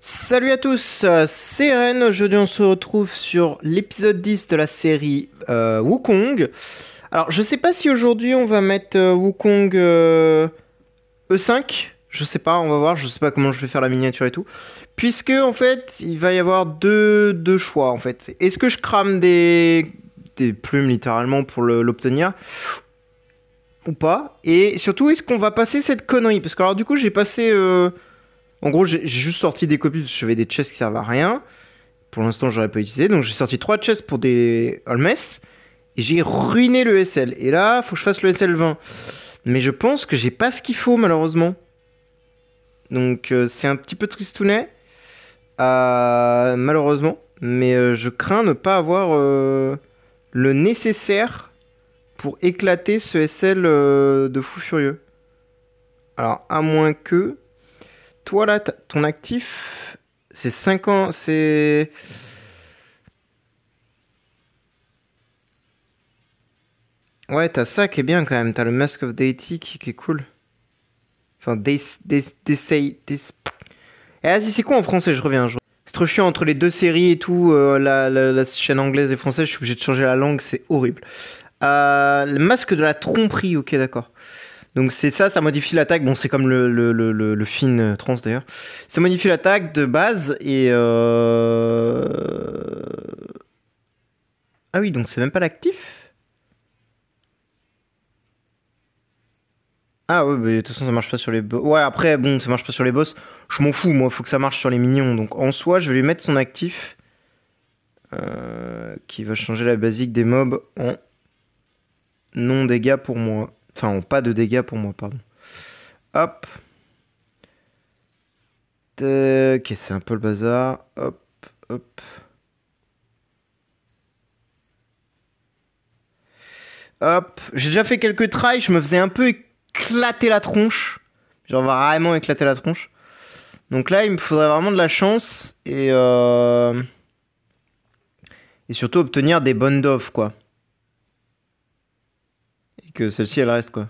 Salut à tous, c'est Ren. Aujourd'hui on se retrouve sur l'épisode 10 de la série Wukong. Alors je sais pas si aujourd'hui on va mettre Wukong E5, je sais pas, on va voir, je sais pas comment je vais faire la miniature et tout. Puisque en fait il va y avoir deux choix en fait. Est-ce que je crame des plumes littéralement pour l'obtenir ou pas? Et surtout est-ce qu'on va passer cette connerie? Parce que alors du coup j'ai passé... En gros, j'ai juste sorti des copies parce que j'avais des chests qui servent à rien. Pour l'instant, j'aurais pas utilisé. Donc, j'ai sorti 3 chests pour des Holmes. Et j'ai ruiné le SL. Et là, faut que je fasse le SL 20. Mais je pense que j'ai pas ce qu'il faut, malheureusement. Donc, c'est un petit peu tristounet. Malheureusement. Mais je crains ne pas avoir le nécessaire pour éclater ce SL de fou furieux. Alors, à moins que... Toi, là, ton actif, c'est 5 ans, c'est... Ouais, t'as ça qui est bien quand même. T'as le Mask of Deity qui est cool. Enfin, Eh, vas-y, c'est quoi en français? Je reviens. C'est trop chiant entre les deux séries et tout. La chaîne anglaise et française, je suis obligé de changer la langue, c'est horrible. Le Masque de la tromperie, ok, d'accord. Donc c'est ça, ça modifie l'attaque. Bon, c'est comme le fin trans d'ailleurs. Ça modifie l'attaque de base et... Ah oui, donc c'est même pas l'actif? Ah ouais, bah, de toute façon ça marche pas sur les boss. Ouais, après, bon, ça marche pas sur les boss. Je m'en fous, moi, faut que ça marche sur les minions. Donc en soi, je vais lui mettre son actif. Qui va changer la basique des mobs en non dégâts pour moi. Enfin, en pas de dégâts pour moi, pardon. Hop. Ok, c'est un peu le bazar. Hop, hop. Hop. J'ai déjà fait quelques tries, je me faisais un peu éclater la tronche. Genre vraiment éclater la tronche. Donc là, il me faudrait vraiment de la chance et surtout obtenir des bonnes doves, quoi. Et que celle-ci, elle reste, quoi.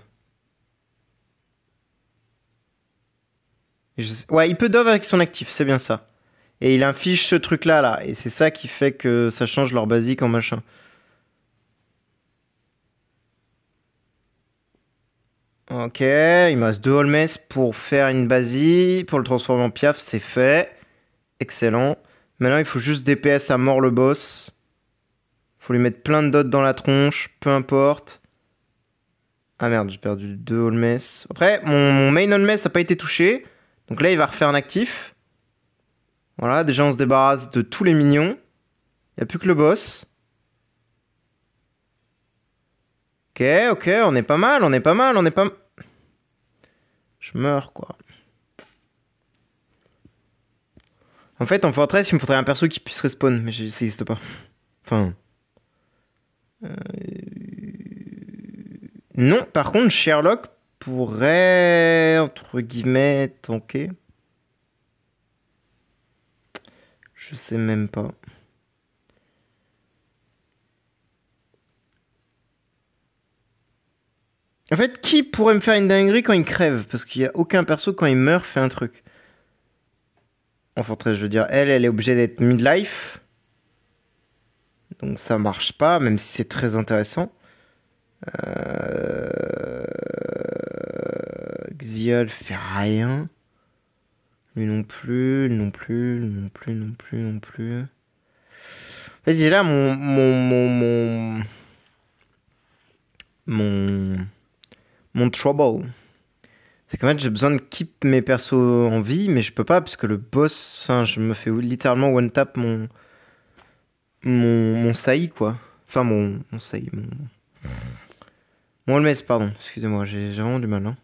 Ouais, il peut dove avec son actif, c'est bien ça. Et il inflige ce truc-là, là. Et c'est ça qui fait que ça change leur basique en machin. Ok, il me reste 2 Holmes pour faire une basie. Pour le transformer en piaf, c'est fait. Excellent. Maintenant, il faut juste DPS à mort le boss. Faut lui mettre plein de dots dans la tronche, peu importe. Ah merde, j'ai perdu 2 Holmes. Après, mon main Holmes n'a pas été touché. Donc là, il va refaire un actif. Voilà, déjà, on se débarrasse de tous les minions. Il n'y a plus que le boss. Ok, ok, on est pas mal, on est pas mal, on est pas... Je meurs, quoi. En fait, en Fortress, il me faudrait un perso qui puisse respawn, mais ça n'existe pas. Enfin... Non, par contre, Sherlock pourrait, entre guillemets, tanker. Je sais même pas. En fait, qui pourrait me faire une dinguerie quand il crève? Parce qu'il n'y a aucun perso, quand il meurt, fait un truc. En Fortress, je veux dire, elle est obligée d'être midlife. Donc ça marche pas, même si c'est très intéressant. Xiol fait rien. Lui non plus, lui non plus, lui non plus, non plus, non plus. En fait, il est là mon trouble. C'est qu'en fait, j'ai besoin de keep mes persos en vie, mais je peux pas parce que le boss, enfin, je me fais littéralement one tap mon Saï, quoi. Enfin, mon Saï, mon Holmes, pardon. Excusez-moi, j'ai vraiment du mal, hein.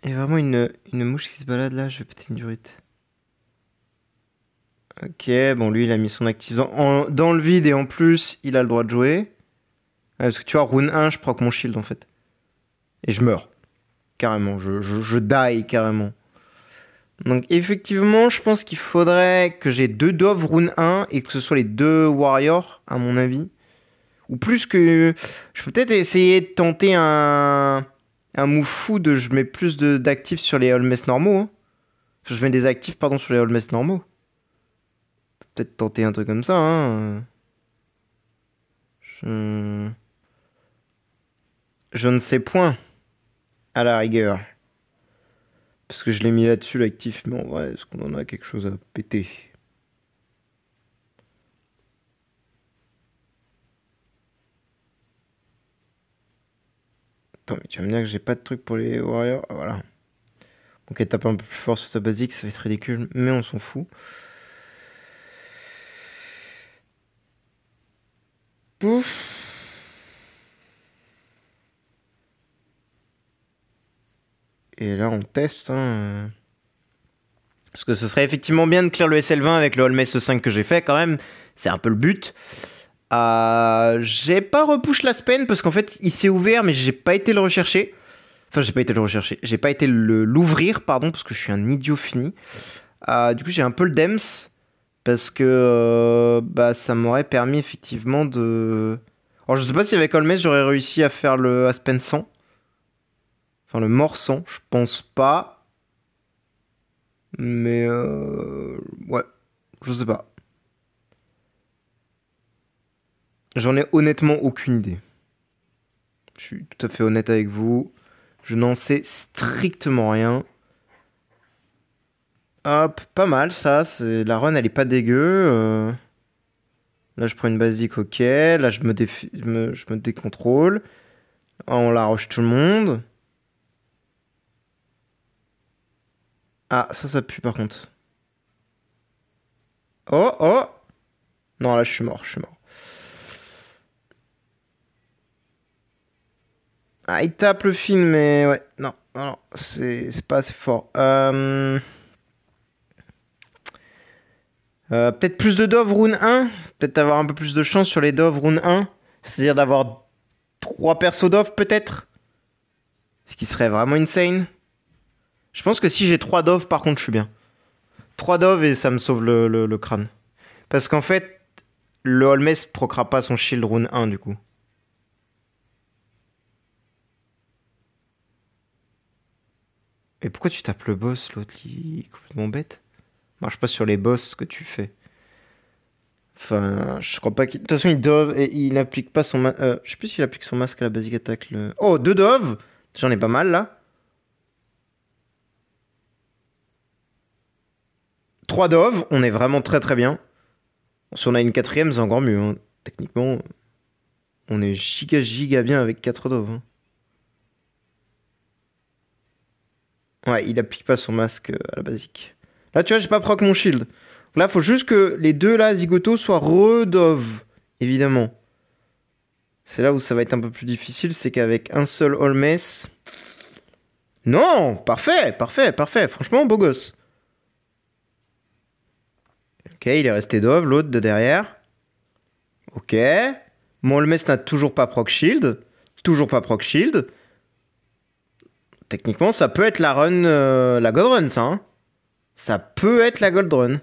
Il y a vraiment une mouche qui se balade là, je vais péter une durite. Ok, bon, lui, il a mis son actif dans le vide et en plus, il a le droit de jouer. Ouais, parce que tu vois, rune 1, je proc mon shield en fait. Et je meurs. Carrément, je die carrément. Donc, effectivement, je pense qu'il faudrait que j'ai 2 doves rune 1 et que ce soit les 2 warriors, à mon avis. Ou plus que. Je peux peut-être essayer de tenter un un move fou de je mets plus d'actifs sur les Holmess normaux. Hein. Enfin, je mets des actifs, pardon, sur les Holmess normaux. Peut-être tenter un truc comme ça. Hein. Je ne sais point. À la rigueur. Parce que je l'ai mis là-dessus, l'actif. Mais en vrai, est-ce qu'on en a quelque chose à péter? Attends, mais tu vas me dire que j'ai pas de truc pour les warriors. Ah, voilà. Donc elle tape un peu plus fort sur sa basique, ça va être ridicule. Mais on s'en fout. Pouf. Et là, on teste. Hein. Parce que ce serait effectivement bien de clear le SL20 avec le Holmess E5 que j'ai fait quand même. C'est un peu le but. J'ai pas repush la Spen parce qu'en fait, il s'est ouvert, mais j'ai pas été le rechercher. Enfin, j'ai pas été le rechercher. J'ai pas été l'ouvrir, pardon, parce que je suis un idiot fini. Du coup, j'ai un peu le Dems. Parce que bah, ça m'aurait permis effectivement de... Alors, je sais pas si avec Holmess, j'aurais réussi à faire le Aspen 100. Enfin, le mort 100, je pense pas. Mais ouais, je sais pas. J'en ai honnêtement aucune idée. Je suis tout à fait honnête avec vous. Je n'en sais strictement rien. Hop, pas mal ça. La run, elle est pas dégueu. Là, je prends une basique, ok. Là, je me décontrôle. On la rush tout le monde. Ah, ça pue par contre. Oh, oh! Non, là, je suis mort. Ah, il tape le film, mais ouais, non, c'est pas assez fort. Peut-être plus de Dove Rune 1. Peut-être avoir un peu plus de chance sur les Dove Rune 1. C'est-à-dire d'avoir 3 persos Dove, peut-être. Ce qui serait vraiment insane. Je pense que si j'ai 3 Dove, par contre, je suis bien. 3 Dove et ça me sauve le crâne. Parce qu'en fait, le Holmess procra pas son shield Rune 1, du coup. Et pourquoi tu tapes le boss, l'autre, il est complètement bête? Marche pas sur les boss que tu fais. Enfin, je crois pas qu'il... De toute façon, il n'applique pas son masque... je sais plus s'il applique son masque à la basic attack. Oh, 2 Dove. J'en ai pas mal, là. 3 Dove, on est vraiment très bien. Si on a une 4ème, c'est encore mieux. Hein. Techniquement, on est giga bien avec 4 Dove. Hein. Ouais, il applique pas son masque à la basique. Là, tu vois, j'ai pas proc mon shield. Là, faut juste que les deux là, Zigoto, soient redove, évidemment. C'est là où ça va être un peu plus difficile, c'est qu'avec un seul Holmess... Non, parfait. Franchement, beau gosse. Ok, il est resté dove, l'autre de derrière. Ok. Mon Holmess n'a toujours pas proc shield. Techniquement, ça peut être la run, la gold run, ça. Hein. Ça peut être la gold run.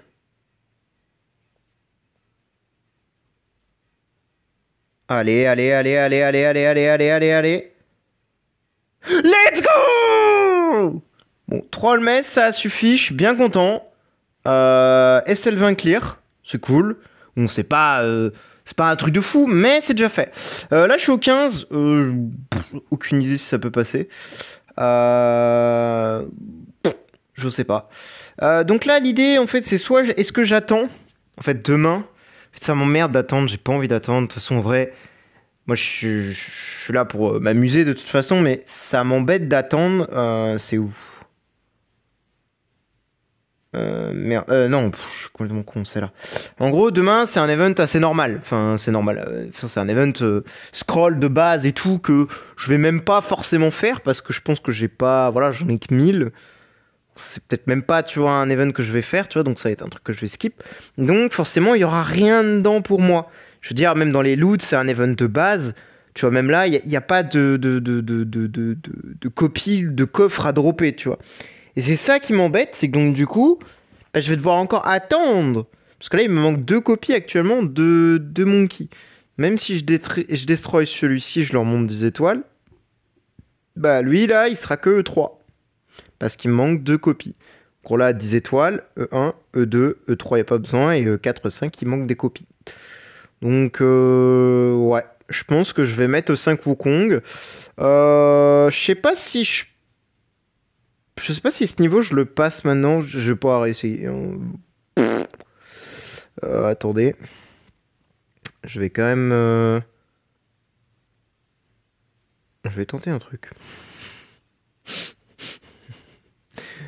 Allez. Let's go! Bon, 3 Holmess, ça suffit, je suis bien content. SL20 clear, c'est cool. Bon, c'est pas un truc de fou, mais c'est déjà fait. Là, je suis au 15. Aucune idée si ça peut passer. Je sais pas. Donc là, l'idée, en fait, c'est soit... Est-ce que j'attends? En fait, demain... En fait, ça m'emmerde d'attendre, j'ai pas envie d'attendre. De toute façon, en vrai... Moi, je suis là pour m'amuser de toute façon, mais ça m'embête d'attendre. C'est ouf. Merde, non, je suis complètement con, c'est là. En gros, demain, c'est un event assez normal. Enfin, c'est normal. C'est un event scroll de base et tout que je vais même pas forcément faire parce que je pense que j'ai pas. Voilà, j'en ai que 1000. C'est peut-être même pas, tu vois, un event que je vais faire, tu vois, donc ça va être un truc que je vais skip. Donc, forcément, il y aura rien dedans pour moi. Je veux dire, même dans les loots, c'est un event de base. Tu vois, même là, il n'y a pas de copie de coffre à dropper, tu vois. Et c'est ça qui m'embête, c'est que donc du coup, bah, je vais devoir encore attendre. Parce que là, il me manque 2 copies actuellement de Monkey. Même si je destroy celui-ci, je leur monte des étoiles. Bah lui là, il sera que E3. Parce qu'il me manque 2 copies. Donc là, 10 étoiles, E1, E2, E3, il n'y a pas besoin, et E4, E5, il manque des copies. Donc, ouais, je pense que je vais mettre E5 Wukong. Je sais pas si je sais pas si ce niveau je le passe maintenant, je vais pas réessayer. Attendez. Je vais quand même... Je vais tenter un truc.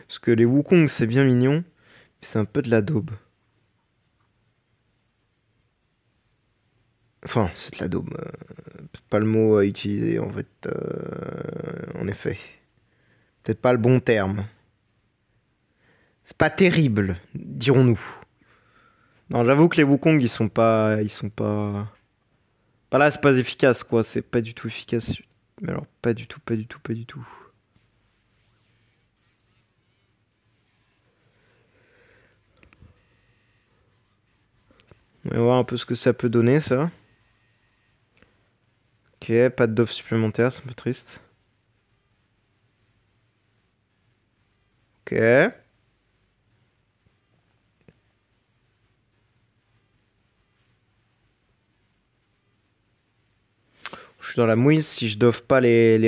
Parce que les Wukong, c'est bien mignon, mais c'est un peu de la daube. Enfin, c'est de la daube. Peut-être pas le mot à utiliser, en fait. En effet. Peut-être pas le bon terme. C'est pas terrible, dirons-nous. Non, j'avoue que les Wukong, ils sont pas... Ils sont pas... Pas là, c'est pas efficace, quoi. C'est pas du tout efficace. Mais alors, pas du tout, pas du tout, pas du tout. On va voir un peu ce que ça peut donner, ça. Ok, pas de d'offre supplémentaire, c'est un peu triste. Ok. Je suis dans la mouise si je d'offre pas Ouais.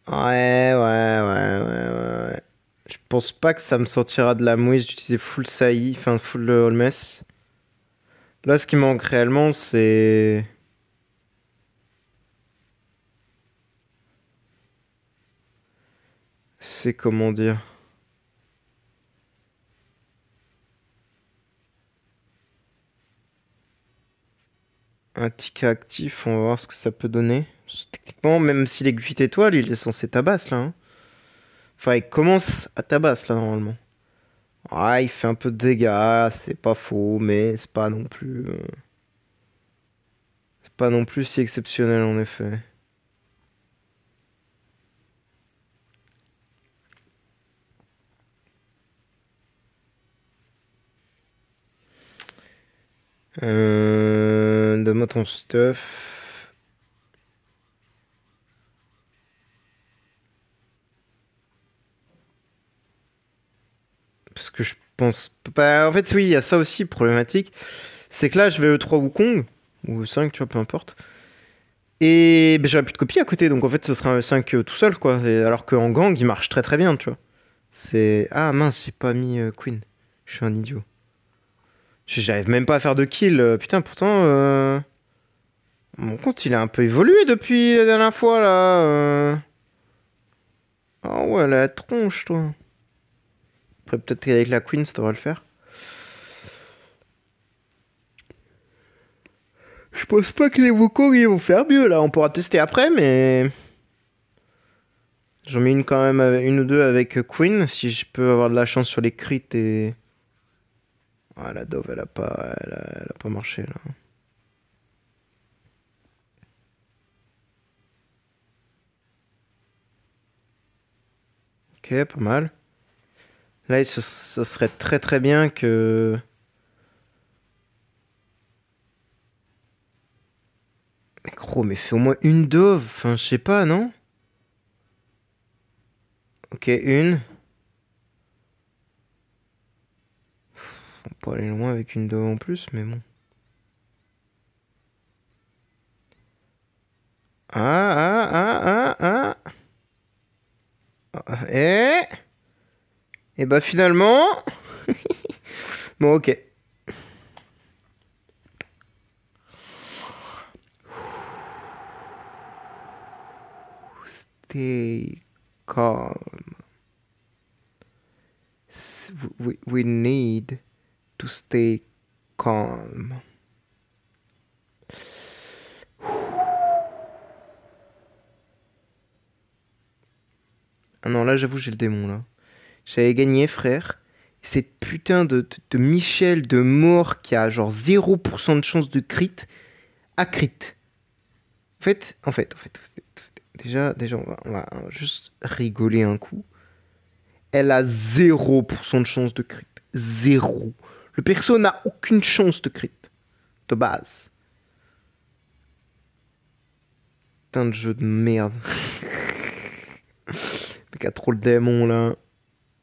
Ouais. Je pense pas que ça me sortira de la mouise d'utiliser full Saï, enfin full Holmes. Là, ce qui manque réellement, c'est... C'est comment dire... Un ticket actif, on va voir ce que ça peut donner. Techniquement, même si l'aiguille étoile, il est censé tabasse là. Hein. Enfin, il commence à tabasse là normalement. Ouais, il fait un peu de dégâts, c'est pas faux, mais c'est pas non plus. C'est pas non plus si exceptionnel en effet. Donne-moi ton stuff. Parce que je pense. Bah, en fait, oui, il y a ça aussi, problématique. C'est que là, je vais E3 Wukong, ou E5, tu vois, peu importe. Et ben, j'aurais plus de copie à côté, donc en fait, ce sera un E5 tout seul, quoi. Alors qu'en gang, il marche très très bien, tu vois. C'est. Ah mince, j'ai pas mis Queen. Je suis un idiot. J'arrive même pas à faire de kill. Putain, pourtant. Mon compte, il a un peu évolué depuis la dernière fois, là. Ah ouais, la tronche, toi. Après, peut-être qu'avec la Queen, ça devrait le faire. Je pense pas que les Wukong ils vont faire mieux là. On pourra tester après, mais j'en mets une quand même, une ou deux avec Queen si je peux avoir de la chance sur les crits et. Ah, la Dove elle a pas marché là. Ok, pas mal. Là, ça serait très très bien que. Mais gros, mais fais au moins une Dove. Enfin, je sais pas, non? Ok, une. On peut aller loin avec une Dove en plus, mais bon. Ah. Et. Et bah finalement. Bon, ok. Stay calm. We need to stay calm. Ah non, là j'avoue, j'ai le démon là. J'avais gagné, frère. Cette putain de Michel de mort qui a genre 0% de chance de crit à crit. En fait, déjà, on va juste rigoler un coup. Elle a 0% de chance de crit. Zéro. Le perso n'a aucune chance de crit. De base. putain de jeu de merde. Le mec a trop le démon là.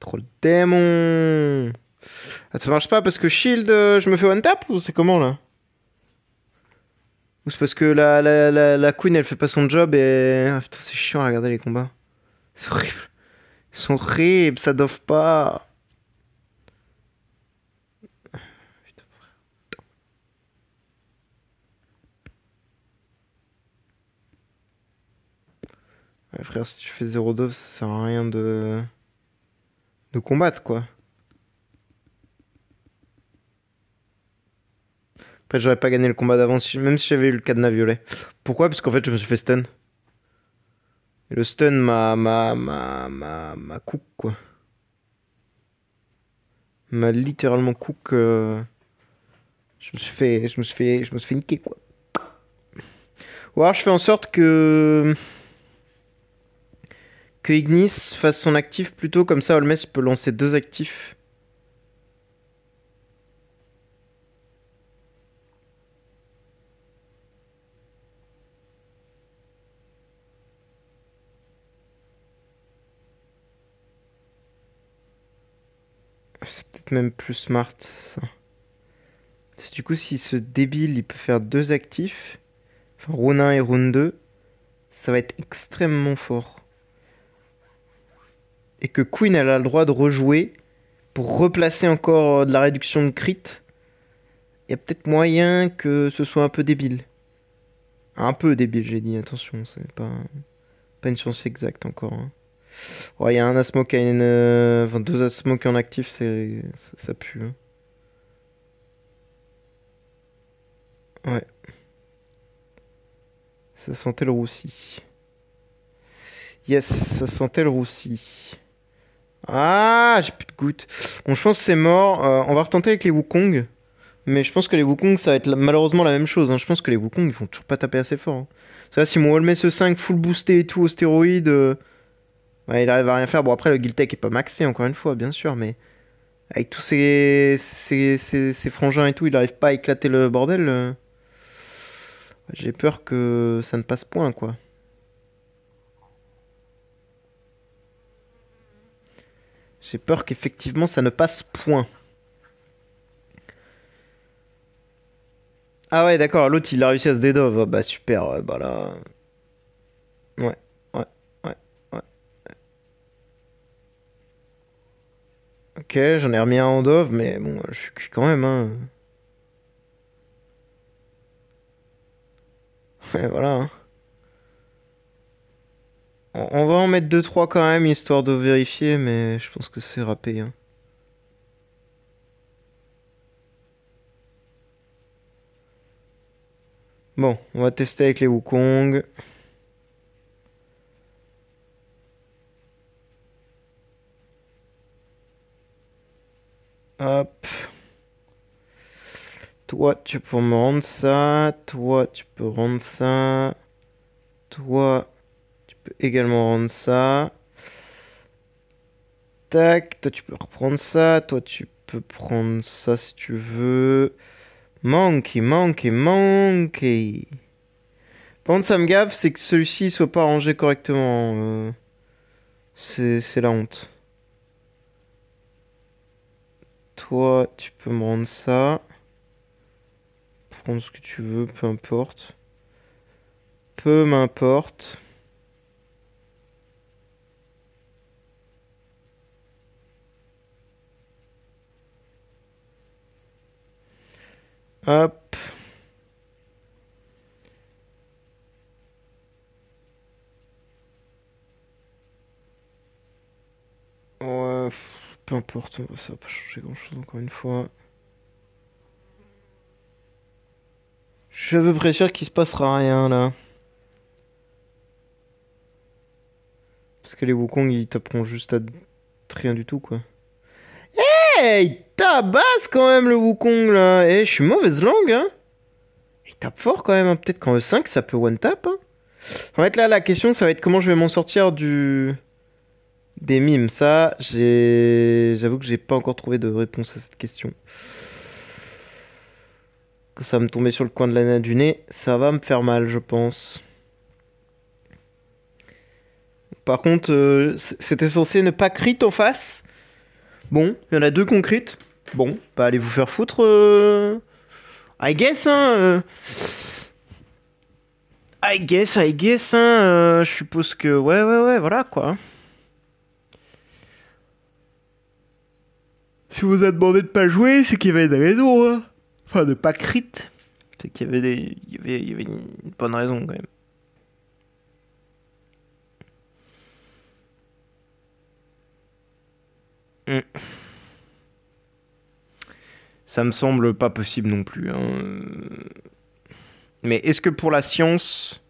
Trop le démon. Ah, ça marche pas parce que shield, je me fais one tap ou c'est comment là? Ou c'est parce que la queen elle fait pas son job et. Ah putain, c'est chiant à regarder les combats. C'est horrible. Ils sont horribles, ça doffe pas. Ouais, frère, si tu fais 0 dove, ça sert à rien de combattre quoi. Après, j'aurais pas gagné le combat d'avant, même si j'avais eu le cadenas violet. Pourquoi? Parce qu'en fait, je me suis fait stun. Et le stun m'a cook, quoi. M'a littéralement cook. Je me suis fait niquer, quoi. Ou alors, je fais en sorte que Ignis fasse son actif plutôt, comme ça, Holmes peut lancer 2 actifs. C'est peut-être même plus smart, ça. Parce que du coup, si ce débile, il peut faire 2 actifs, enfin, round 1 et round 2, ça va être extrêmement fort. Et que Queen, elle a le droit de rejouer pour replacer encore de la réduction de crit. Il y a peut-être moyen que ce soit un peu débile. Un peu débile, j'ai dit, attention, c'est pas une science exacte encore. Hein. Ouais, il y a un Asmo qui a enfin, 2 Asmo qui en actif, ça pue. Hein. Ouais. Ça sentait le roussi. Yes, ça sentait le roussi. Ah, j'ai plus de gouttes. Bon, je pense que c'est mort. On va retenter avec les Wukong. Mais je pense que les Wukong, ça va être malheureusement la même chose. Hein. Je pense que les Wukong, ils vont toujours pas taper assez fort. Hein. Ça, va, si mon Holmes E5 full boosté et tout au stéroïde, ouais, il arrive à rien faire. Bon, après, le Guiltech est pas maxé, encore une fois, bien sûr. Mais avec tous ces frangins et tout, il arrive pas à éclater le bordel. J'ai peur que ça ne passe point, quoi. J'ai peur qu'effectivement, ça ne passe point. Ah ouais, d'accord, l'autre il a réussi à se dédove. Ah bah super, ouais, bah là. Ouais, ouais, ouais, ouais. Ok, j'en ai remis un en dove, mais bon, je suis cuit quand même, hein. Ouais, voilà. Hein. On va en mettre deux trois quand même, histoire de vérifier, mais je pense que c'est râpé. Hein. Bon, on va tester avec les Wukong. Hop. Toi, tu peux me rendre ça. Toi, tu peux rendre ça. Toi, tu peux également rendre ça. Tac. Toi, tu peux reprendre ça. Toi, tu peux prendre ça si tu veux. Monkey, monkey, monkey. Par contre, ça me gaffe, c'est que celui-ci soit pas rangé correctement. C'est la honte. Toi, tu peux me rendre ça. Prendre ce que tu veux, peu importe. Peu m'importe. Hop. Ouais, peu importe, ça va pas changer grand-chose encore une fois. Je suis à peu près sûr qu'il se passera rien là. Parce que les Wukong ils taperont juste à rien du tout quoi. Hey, il tabasse quand même le Wukong là. Eh, je suis mauvaise langue hein. Il tape fort quand même, hein. Peut-être qu'en E5 ça peut one tap. Hein. En fait là la question ça va être comment je vais m'en sortir des mimes. Ça, j'avoue que j'ai pas encore trouvé de réponse à cette question. Quand ça va me tomber sur le coin de du nez, ça va me faire mal je pense. Par contre, c'était censé ne pas crit en face. Bon, il y en a 2 qu'on crit. Bon, bah allez vous faire foutre. I guess, hein. I guess, hein. Je suppose que... Ouais, voilà, quoi. Si on vous a demandé de pas jouer, c'est qu'il y avait des raisons, hein. Enfin, de pas crit. C'est qu'il y avait il y avait une bonne raison, quand même. Ça me semble pas possible non plus, hein. Mais est-ce que pour la science,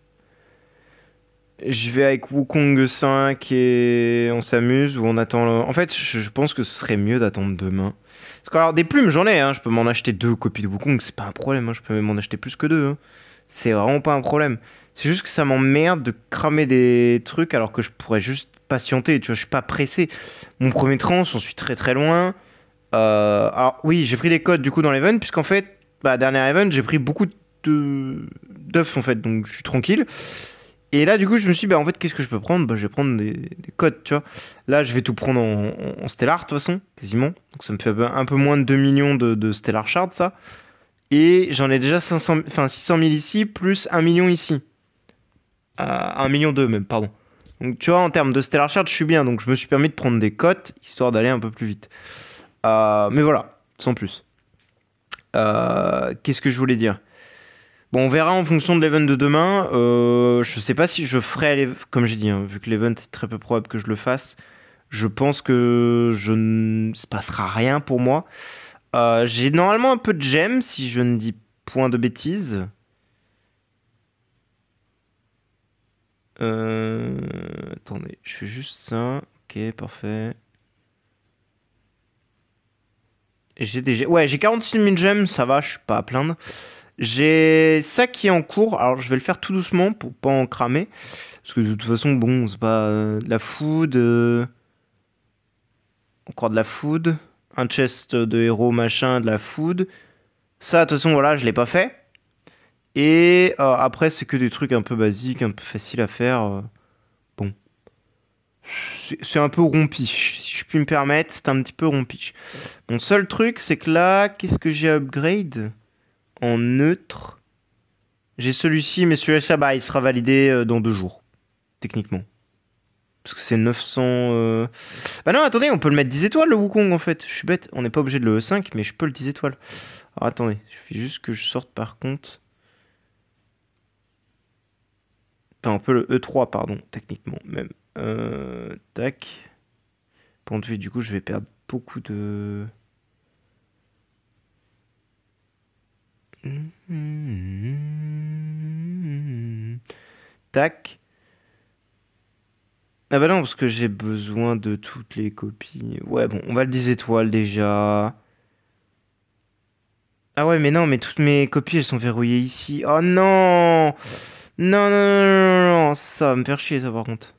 je vais avec Wukong 5 et on s'amuse ou on attend... En fait, je pense que ce serait mieux d'attendre demain. Parce que alors, des plumes, j'en ai, hein. Je peux m'en acheter 2 copies de Wukong, c'est pas un problème, hein. Je peux même m'en acheter plus que 2, hein. C'est vraiment pas un problème. C'est juste que ça m'emmerde de cramer des trucs alors que je pourrais juste patienter, tu vois, je suis pas pressé. Mon premier trans, j'en suis très très loin. Alors oui, j'ai pris des codes du coup dans l'event, puisqu'en fait, bah, dernier event, j'ai pris beaucoup d'œufs en fait, donc je suis tranquille. Et là, du coup, je me suis dit, bah en fait, qu'est-ce que je peux prendre? Bah, je vais prendre des codes, tu vois. Là, je vais tout prendre en Stellar, de toute façon, quasiment. Donc ça me fait un peu moins de 2 millions de Stellar Shards, ça. Et j'en ai déjà 600 000 ici, plus 1 million ici. 1 million 2 même, pardon. Donc tu vois, en termes de Stellar Shards, je suis bien. Donc je me suis permis de prendre des cotes, histoire d'aller un peu plus vite. Mais voilà, sans plus. Qu'est-ce que je voulais dire? Bon, on verra en fonction de l'event de demain. Je sais pas si je ferai, comme j'ai dit, hein, vu que l'event c'est très peu probable que je le fasse. Je pense que ne se passera rien pour moi. J'ai normalement un peu de gemmes, si je ne dis point de bêtises. Attendez, je fais juste ça. Ok, parfait. Ouais, j'ai 46 000 gemmes, ça va, je suis pas à plaindre. J'ai ça qui est en cours, alors je vais le faire tout doucement pour pas en cramer. Parce que de toute façon, bon, c'est pas de la food. Encore de la food. Un chest de héros, machin, de la food. Ça, de toute façon, voilà, je l'ai pas fait. Et après, c'est que des trucs un peu basiques, un peu faciles à faire. Bon. C'est un peu rompiche, si je puis me permettre, c'est un petit peu rompiche. Mon seul truc, c'est que là, qu'est-ce que j'ai upgrade en neutre? J'ai celui-ci, mais celui-là, bah, il sera validé dans 2 jours, techniquement. Parce que c'est 900... Bah non, attendez, on peut le mettre 10 étoiles, le Wukong, en fait. Je suis bête, on n'est pas obligé de le E5, mais je peux le 10 étoiles. Alors, attendez, il suffit juste que je sorte, par contre... Enfin, on peut le E3, pardon, techniquement, même. Tac. Point de vue, du coup, je vais perdre beaucoup de... Tac. Ah bah non, parce que j'ai besoin de toutes les copies. Ouais, bon, on va le 10 étoiles déjà. Ah ouais, mais non, mais toutes mes copies, elles sont verrouillées ici. Oh non! Non, ça va me faire chier, ça, par contre.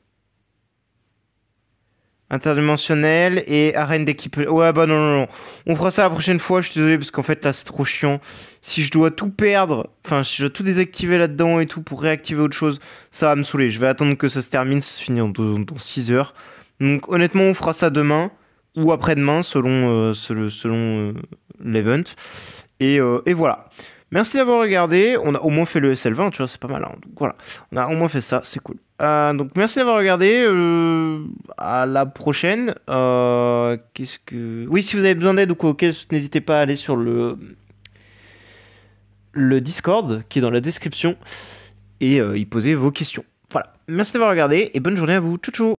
Interdimensionnel et arène d'équipe. Ouais, bah non. On fera ça la prochaine fois, je suis désolé, parce qu'en fait, là, c'est trop chiant. Si je dois tout perdre, enfin, si je dois tout désactiver là-dedans et tout pour réactiver autre chose, ça va me saouler. Je vais attendre que ça se termine, ça se finit dans 6 heures. Donc, honnêtement, on fera ça demain ou après-demain, selon l'event. Et voilà. Merci d'avoir regardé. On a au moins fait le SL20, tu vois, c'est pas mal, hein. Donc voilà, on a au moins fait ça, c'est cool. Donc merci d'avoir regardé. À la prochaine. Qu'est-ce que... Oui, si vous avez besoin d'aide ou quoi, n'hésitez pas à aller sur le Discord qui est dans la description et y poser vos questions. Voilà. Merci d'avoir regardé et bonne journée à vous. Tchou tchou.